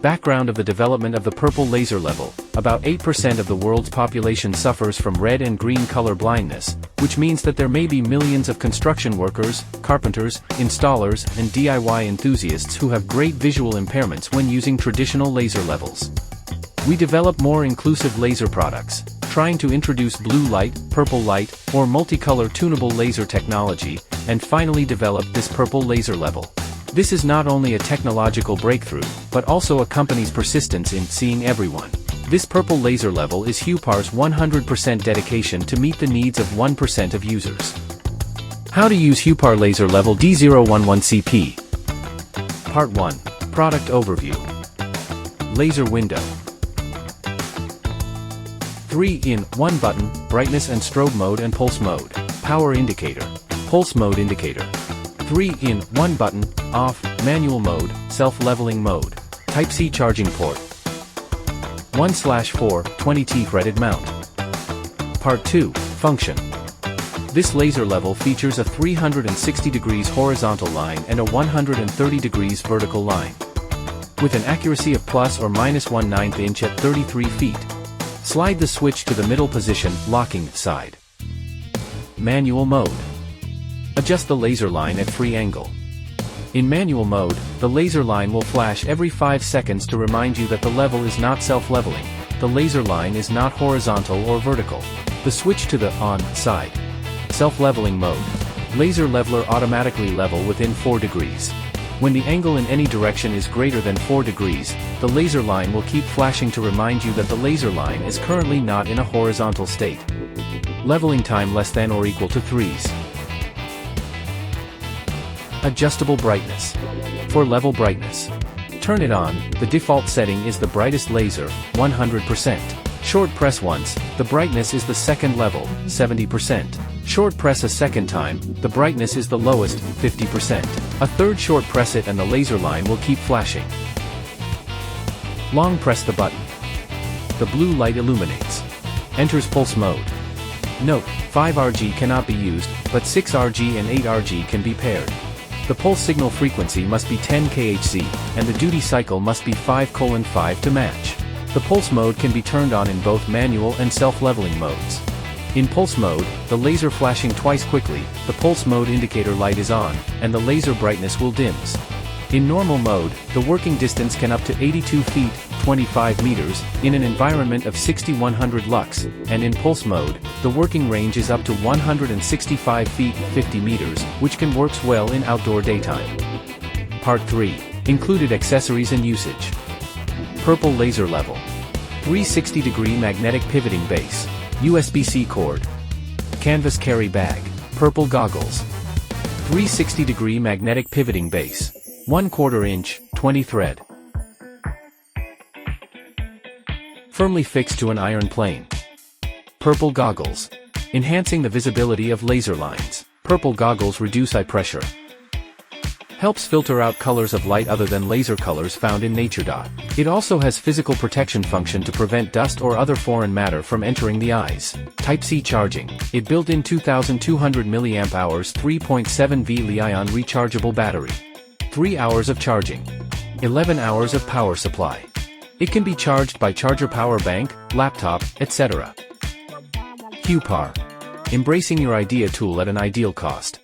Background of the development of the purple laser level. About 8% of the world's population suffers from red and green color blindness, which means that there may be millions of construction workers, carpenters, installers, and DIY enthusiasts who have great visual impairments when using traditional laser levels. We develop more inclusive laser products, trying to introduce blue light, purple light, or multicolor tunable laser technology, and finally develop this purple laser level. This is not only a technological breakthrough, but also a company's persistence in seeing everyone. This purple laser level is Huepar's 100% dedication to meet the needs of 1% of users. How to use Huepar laser level D011CP. Part 1. Product overview. Laser window. 3-in-1 button, brightness and strobe mode and pulse mode. Power indicator. Pulse mode indicator. 3-in-1 button, off, manual mode, self-leveling mode. Type-C charging port. 1/4, 20T threaded mount. Part 2, function. This laser level features a 360 degrees horizontal line and a 130 degrees vertical line. With an accuracy of plus or minus 1/9 inch at 33 feet. Slide the switch to the middle position, locking side. Manual mode. Adjust the laser line at free angle. In manual mode, the laser line will flash every 5 seconds to remind you that the level is not self-leveling. The laser line is not horizontal or vertical. The switch to the on side. Self-leveling mode. Laser leveler automatically level within 4 degrees. When the angle in any direction is greater than 4 degrees, the laser line will keep flashing to remind you that the laser line is currently not in a horizontal state. Leveling time less than or equal to 3s. Adjustable brightness. For level brightness. Turn it on, the default setting is the brightest laser, 100%. Short press once, the brightness is the second level, 70%. Short press a second time, the brightness is the lowest, 50%. A third short press it and the laser line will keep flashing. Long press the button. The blue light illuminates. Enters pulse mode. Note, 5RG cannot be used, but 6RG and 8RG can be paired. The pulse signal frequency must be 10 kHz, and the duty cycle must be 5:5 to match. The pulse mode can be turned on in both manual and self-leveling modes. In pulse mode, the laser flashing twice quickly, the pulse mode indicator light is on, and the laser brightness will dims. In normal mode, the working distance can up to 82 feet, 25 meters, in an environment of 6100 lux, and in pulse mode, the working range is up to 165 feet, 50 meters, which can works well in outdoor daytime. Part 3. Included accessories and usage. Purple laser level. 360-degree magnetic pivoting base. USB-C cord. Canvas carry bag. Purple goggles. 360-degree magnetic pivoting base. 1/4 inch, 20 thread. Firmly fixed to an iron plane. Purple goggles. Enhancing the visibility of laser lines. Purple goggles reduce eye pressure. Helps filter out colors of light other than laser colors found in nature. It also has physical protection function to prevent dust or other foreign matter from entering the eyes. Type-C charging. It built-in 2200 mAh 3.7V Li-ion rechargeable battery. 3 hours of charging. 11 hours of power supply. It can be charged by charger power bank, laptop, etc. Huepar. Embracing your idea tool at an ideal cost.